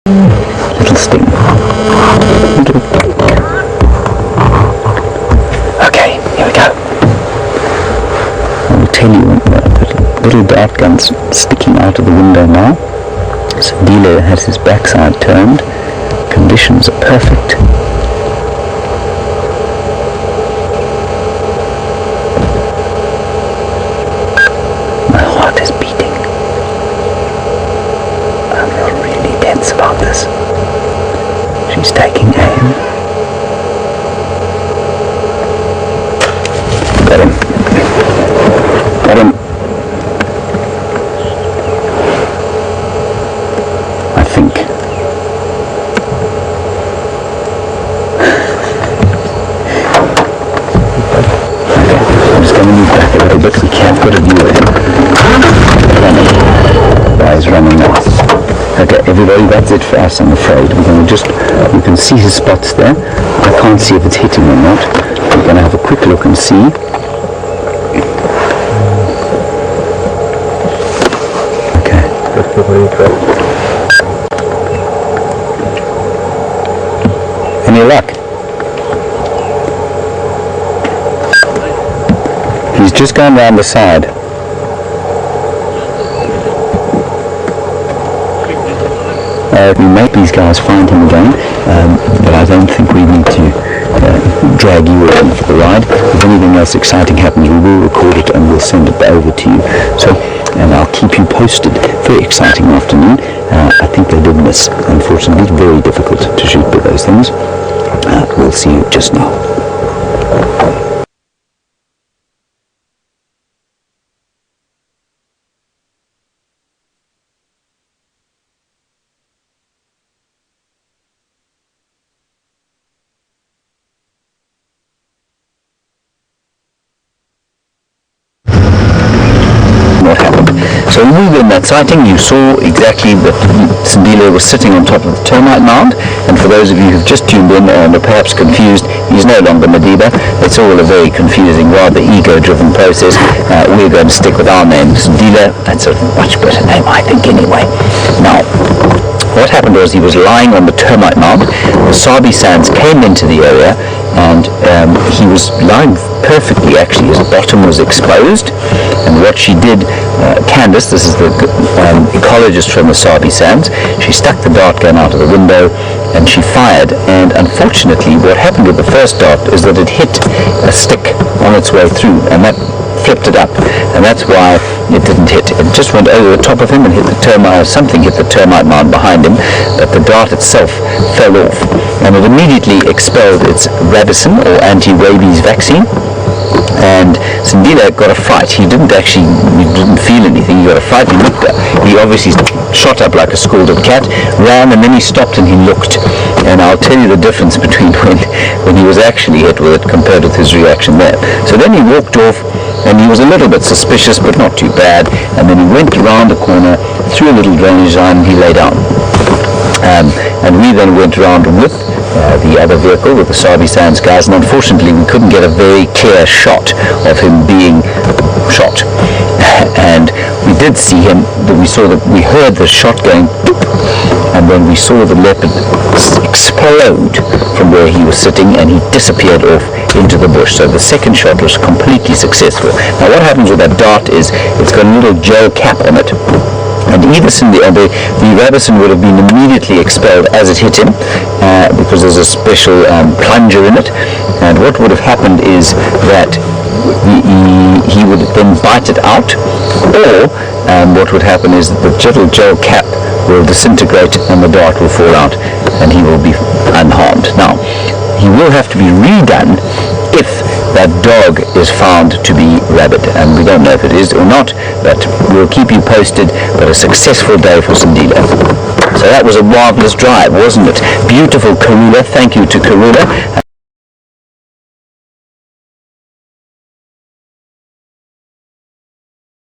Little sting. Okay, here we go. I will tell you, the little dart gun's sticking out of the window now. Sindile has his backside turned. Conditions are perfect. My heart is beating. I feel really tense about this. She's taking aim. Got him. Got him. I think. Okay, I'm just going to move back a little bit. We can't put a view of him. Running. Why is running now? Okay, everybody, that's it for us, I'm afraid. We're going to just, you can see his spots there. I can't see if it's hitting or not. We're going to have a quick look and see. Okay. Any luck? He's just gone round the side. We make these guys find him again, but I don't think we need to drag you along for the ride. If anything else exciting happens, we will record it and we'll send it over to you. So, and I'll keep you posted. Very exciting afternoon. I think they did miss. Unfortunately, it's very difficult to shoot with those things. We'll see you just now. What happened. So we moved in that sighting. You saw exactly that Sindile was sitting on top of the termite mound, and for those of you who've just tuned in and are perhaps confused, he's no longer Madiba. It's all a very confusing, rather ego-driven process. We're going to stick with our name, Sindile. That's a much better name, I think, anyway. Now, what happened was he was lying on the termite mound. The Sabi sands came into the area, and he was lying perfectly, actually. His bottom was exposed, and what she did, Candace, this is the ecologist from the Sabi sands, she stuck the dart gun out of the window and she fired, and unfortunately what happened with the first dart is that it hit a stick on its way through, and that flipped it up, and that's why it didn't hit. It just went over the top of him and hit the termite, something hit the termite mound behind him, but the dart itself fell off, and it immediately expelled its rabicin or anti-rabies vaccine. And Sindile got a fright. He didn't feel anything. He got a fright. He obviously shot up like a scalded cat, ran, and then he stopped and he looked. And I'll tell you the difference between when he was actually hit with it compared with his reaction there. So then he walked off, and he was a little bit suspicious, but not too bad. And then he went around the corner, through a little drainage line, and he lay down. And we then went around with the other vehicle with the Sabi Sands guys, and unfortunately we couldn't get a very clear shot of him being shot. And we did see him, we heard the shot going boop, and then we saw the leopard explode from where he was sitting, and he disappeared off into the bush. So the second shot was completely successful. Now what happens with that dart is it's got a little gel cap on it, and either the rabicin would have been immediately expelled as it hit him, because there's a special plunger in it, and what would have happened is that he would then bite it out, or what would happen is that the little gel cap will disintegrate and the dart will fall out and he will be unharmed. Now, he will have to be redone if that dog is found to be rabid, and we don't know if it is or not, but we'll keep you posted. But a successful day for Sindile. So that was a marvelous drive, wasn't it? Beautiful Karula. Thank you to Karula.